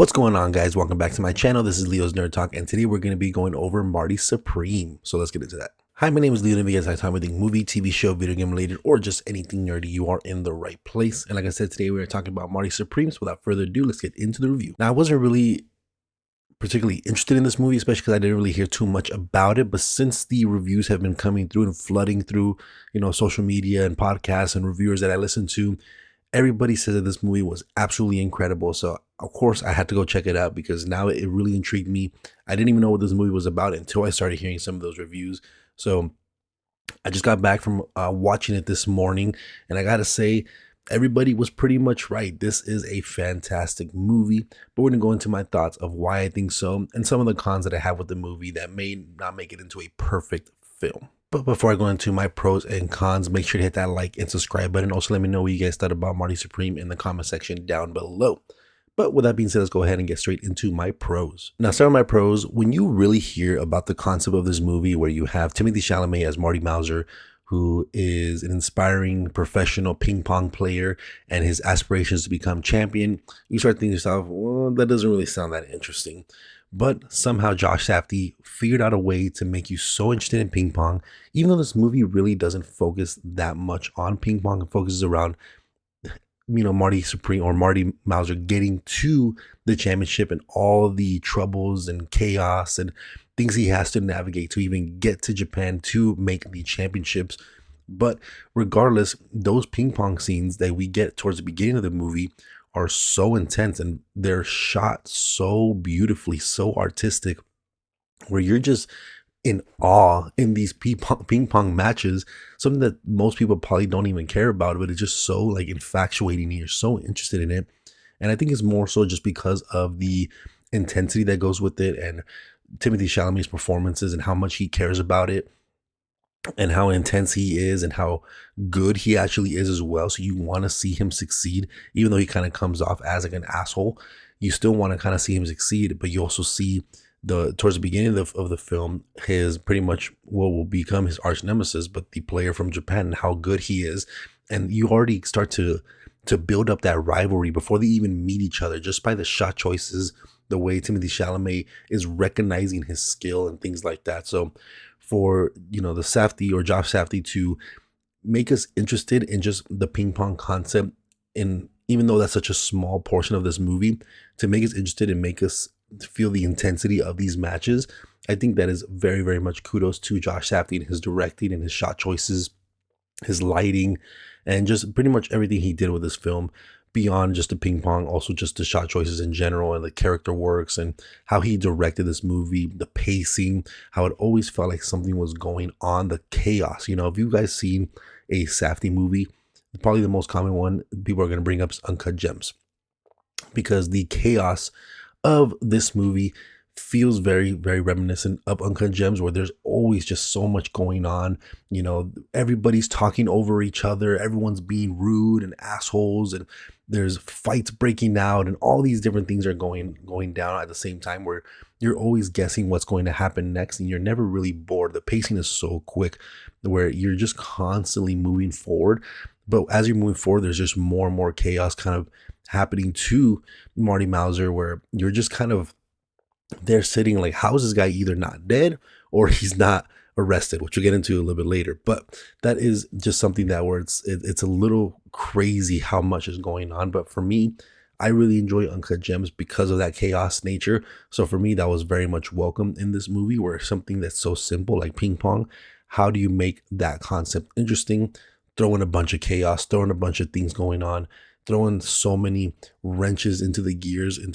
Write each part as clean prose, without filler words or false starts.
What's going on, guys? Welcome back to my channel. This is Leo's Nerd Talk, and today we're going to be going over Marty Supreme. So let's get into that. Hi, my name is Leo, and if you guys have time with movie, TV show, video game related, or just anything nerdy, you are in the right place. And like I said, today we are talking about Marty Supreme. So without further ado, let's get into the review. Now, I wasn't really particularly interested in this movie, especially because I didn't really hear too much about it. But since the reviews have been coming through and flooding through, social media and podcasts and reviewers that I listen to, everybody says that this movie was absolutely incredible. So of course I had to go check it out because now it really intrigued me. I didn't even know what this movie was about until I started hearing some of those reviews. So I just got back from watching it this morning, and I gotta say, everybody was pretty much right. This is a fantastic movie, but we're gonna go into my thoughts of why I think so and some of the cons that I have with the movie that may not make it into a perfect film. But before I go into my pros and cons, make sure to hit that like and subscribe button. Also, let me know what you guys thought about Marty Supreme in the comment section down below. But with that being said, let's go ahead and get straight into my pros. Now, starting with my pros, when you really hear about the concept of this movie where you have Timothée Chalamet as Marty Mauser, who is an inspiring professional ping pong player and his aspirations to become champion, you start thinking to yourself, well, that doesn't really sound that interesting. But somehow Josh Safdie figured out a way to make you so interested in ping pong, even though this movie really doesn't focus that much on ping pong. It focuses around, Marty Supreme or Marty Mauser getting to the championship and all the troubles and chaos and things he has to navigate to even get to Japan to make the championships. But regardless, those ping pong scenes that we get towards the beginning of the movie are so intense and they're shot so beautifully, so artistic, where you're just in awe in these ping pong matches, something that most people probably don't even care about, but it's just so like infatuating and you're so interested in it. And I think it's more so just because of the intensity that goes with it and Timothée Chalamet's performances and how much he cares about it and how intense he is and how good he actually is as well. So you want to see him succeed, even though he kind of comes off as like an asshole. You still want to kind of see him succeed, but you also see towards the beginning of the film, his pretty much what will become his arch nemesis, but the player from Japan and how good he is. And you already start to build up that rivalry before they even meet each other, just by the shot choices, the way Timothée Chalamet is recognizing his skill and things like that. So for, the Safdie or Josh Safdie to make us interested in just the ping pong concept, in even though that's such a small portion of this movie, to make us interested and make us feel the intensity of these matches, I think that is very, very much kudos to Josh Safdie and his directing and his shot choices, his lighting, and just pretty much everything he did with this film beyond just the ping pong, also just the shot choices in general and the character works and how he directed this movie, the pacing, how it always felt like something was going on, the chaos. If you guys seen a Safdie movie, probably the most common one people are going to bring up is Uncut Gems, because the chaos of this movie feels very, very reminiscent of Uncut Gems, where there's always just so much going on. Everybody's talking over each other, everyone's being rude and assholes, and there's fights breaking out, and all these different things are going down at the same time, where you're always guessing what's going to happen next, and you're never really bored. The pacing is so quick where you're just constantly moving forward. But as you're moving forward, there's just more and more chaos kind of happening to Marty Mauser, where you're just kind of there sitting like, how is this guy either not dead or he's not arrested, which we'll get into a little bit later. But that is just something that where it's a little crazy how much is going on. But for me, I really enjoy Uncut Gems because of that chaos nature. So for me, that was very much welcome in this movie, where something that's so simple like ping pong, how do you make that concept interesting? Throw in a bunch of chaos, throw in a bunch of things going on, throwing so many wrenches into the gears in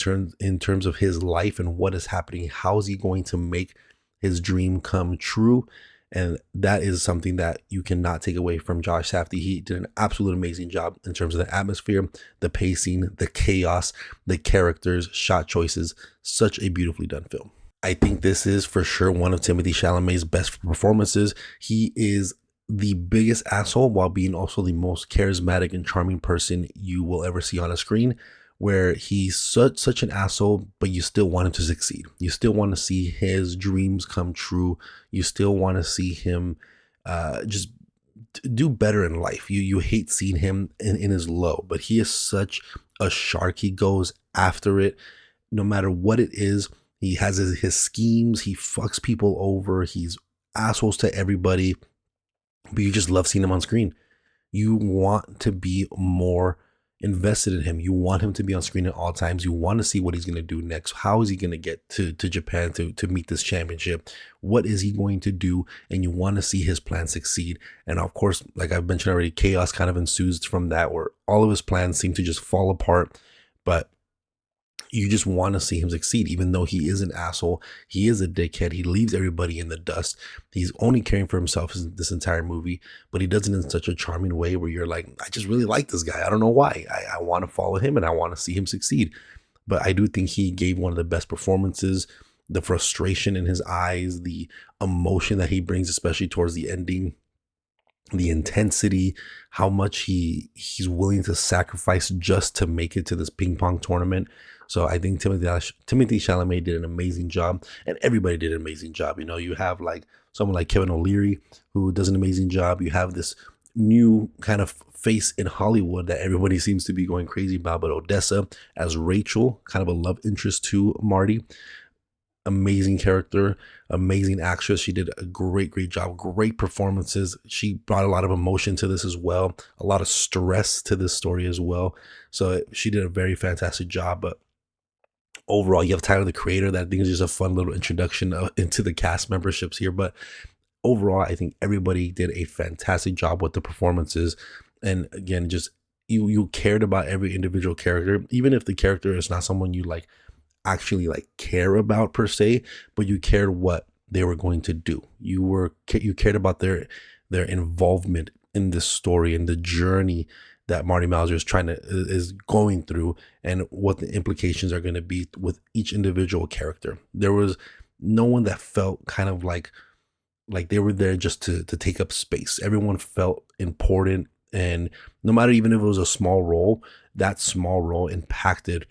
terms of his life and what is happening. How is he going to make his dream come true? And that is something that you cannot take away from Josh Safdie. He did an absolute amazing job in terms of the atmosphere, the pacing, the chaos, the characters, shot choices. Such a beautifully done film. I think this is for sure one of Timothée Chalamet's best performances. He is the biggest asshole while being also the most charismatic and charming person you will ever see on a screen, where he's such an asshole, but you still want him to succeed. You still want to see his dreams come true. You still want to see him just do better in life. You hate seeing him in his low, but he is such a shark. He goes after it. no matter what it is, he has his schemes. He fucks people over. He's assholes to everybody, but you just love seeing him on screen. You want to be more invested in him. You want him to be on screen at all times. You want to see what he's going to do next. How is he going to get to Japan to meet this championship? What is he going to do? And you want to see his plan succeed. And of course, like I've mentioned already, chaos kind of ensues from that, where all of his plans seem to just fall apart. But you just want to see him succeed, even though he is an asshole. He is a dickhead. He leaves everybody in the dust. He's only caring for himself this entire movie, but he does it in such a charming way where you're like, I just really like this guy. I don't know why. I want to follow him and I want to see him succeed. But I do think he gave one of the best performances. The frustration in his eyes, the emotion that he brings, especially towards the ending, the intensity, how much he's willing to sacrifice just to make it to this ping pong tournament. So I think Timothy Chalamet did an amazing job, and everybody did an amazing job. You know, you have like someone like Kevin O'Leary who does an amazing job. You have this new kind of face in Hollywood that everybody seems to be going crazy about, but Odessa as Rachel, kind of a love interest to Marty. Amazing character, amazing actress. She did a great job, great performances. She brought a lot of emotion to this as well, a lot of stress to this story as well. So she did a very fantastic job. But overall, you have Tyler, the Creator. That I think is just a fun little introduction into the cast memberships here. But overall, I think everybody did a fantastic job with the performances. And again, just you cared about every individual character, even if the character is not someone you like actually like care about per se, but you cared what they were going to do. You cared about their involvement in this story and the journey that Marty Mauser is going through, and what the implications are going to be with each individual character. There was no one that felt kind of like they were there just to take up space. Everyone felt important, and no matter even if it was a small role, that small role impacted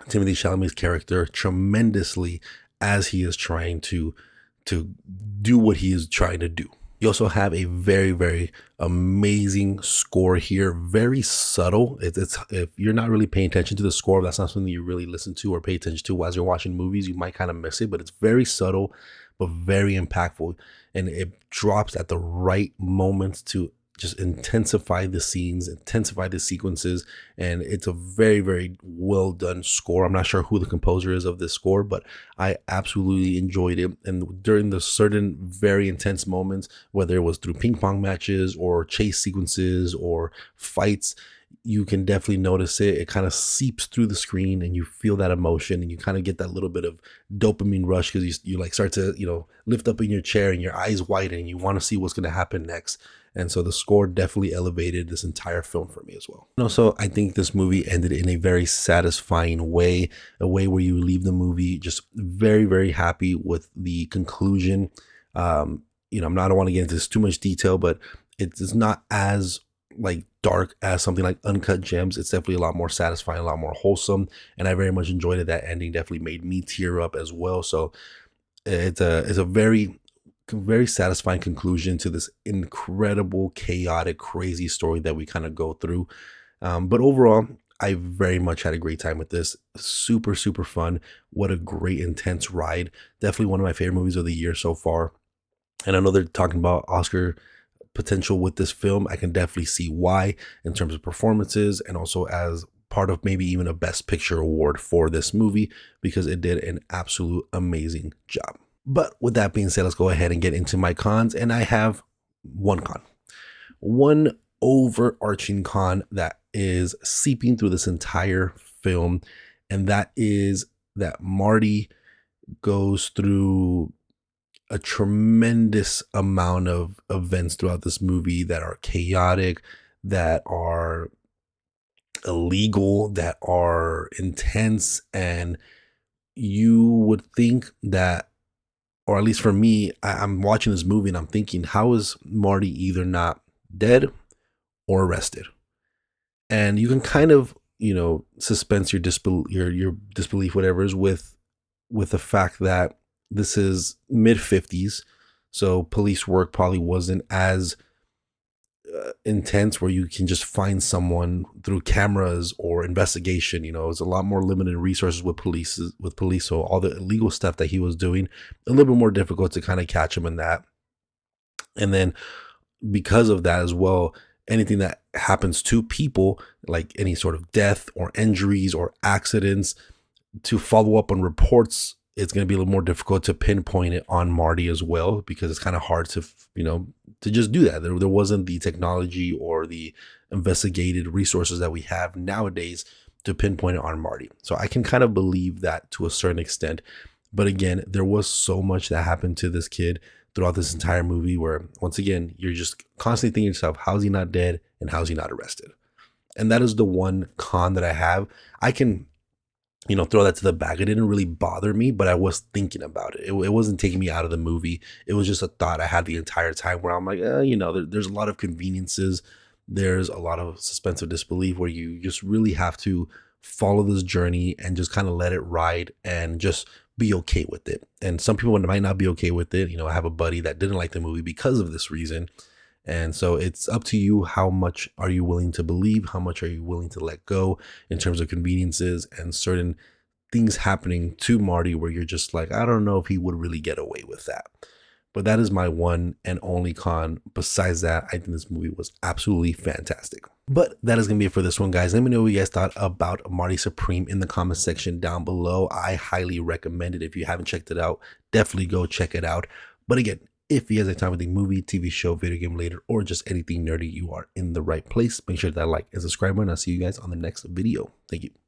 Timothy Chalamet's character tremendously as he is trying to do what he is trying to do. You also have a very amazing score here, very subtle. It's if you're not really paying attention to the score, that's not something you really listen to or pay attention to as you're watching movies, you might kind of miss it, but it's very subtle but very impactful, and it drops at the right moments to just intensify the scenes, intensify the sequences, and it's a very well done score. I'm not sure who the composer is of this score, but I absolutely enjoyed it. And during the certain very intense moments, whether it was through ping pong matches or chase sequences or fights, you can definitely notice it. It kind of seeps through the screen, and you feel that emotion, and you kind of get that little bit of dopamine rush because you like start to lift up in your chair and your eyes widen and you want to see what's going to happen next. And so the score definitely elevated this entire film for me as well. And also, I think this movie ended in a very satisfying way, a way where you leave the movie just very happy with the conclusion. I'm not, I don't want to get into this too much detail, but it's not as like dark as something like Uncut Gems. It's definitely a lot more satisfying, a lot more wholesome, and I very much enjoyed it. That ending definitely made me tear up as well. So it's a very satisfying conclusion to this incredible, chaotic, crazy story that we kind of go through. But overall, I very much had a great time with this. Super fun. What a great, intense ride. Definitely one of my favorite movies of the year so far. And I know they're talking about Oscar potential with this film. I can definitely see why, in terms of performances, and also as part of maybe even a Best Picture award for this movie, because it did an absolute amazing job. But with that being said, let's go ahead and get into my cons. And I have one overarching con that is seeping through this entire film. And that is that Marty goes through a tremendous amount of events throughout this movie that are chaotic, that are illegal, that are intense. And you would think that, or at least for me, I'm watching this movie and I'm thinking, how is Marty either not dead or arrested? And you can kind of, suspense your disbelief, whatever, is with the fact that this is mid 50s. So police work probably wasn't as intense where you can just find someone through cameras or investigation. You know, it's a lot more limited resources with police. So all the illegal stuff that he was doing, a little bit more difficult to kind of catch him in that. And then because of that as well, anything that happens to people, like any sort of death or injuries or accidents, to follow up on reports, it's going to be a little more difficult to pinpoint it on Marty as well, because it's kind of hard to, to just do that. There wasn't the technology or the investigated resources that we have nowadays to pinpoint it on Marty. So I can kind of believe that to a certain extent. But again, there was so much that happened to this kid throughout this entire movie where, once again, you're just constantly thinking to yourself, how's he not dead and how's he not arrested? And that is the one con that I have. I can throw that to the back. It didn't really bother me, but I was thinking about it. It wasn't taking me out of the movie. It was just a thought I had the entire time where I'm like, there's a lot of conveniences. There's a lot of suspense of disbelief where you just really have to follow this journey and just kind of let it ride and just be okay with it. And some people might not be okay with it. I have a buddy that didn't like the movie because of this reason. And so it's up to you. How much are you willing to believe? How much are you willing to let go in terms of conveniences and certain things happening to Marty where you're just like, I don't know if he would really get away with that. But that is my one and only con. Besides that, I think this movie was absolutely fantastic. But that is going to be it for this one, guys. Let me know what you guys thought about Marty Supreme in the comment section down below. I highly recommend it. If you haven't checked it out, definitely go check it out. But again, if you guys have time with a movie, TV show, video game related, or just anything nerdy, you are in the right place. Make sure to like and subscribe, and I'll see you guys on the next video. Thank you.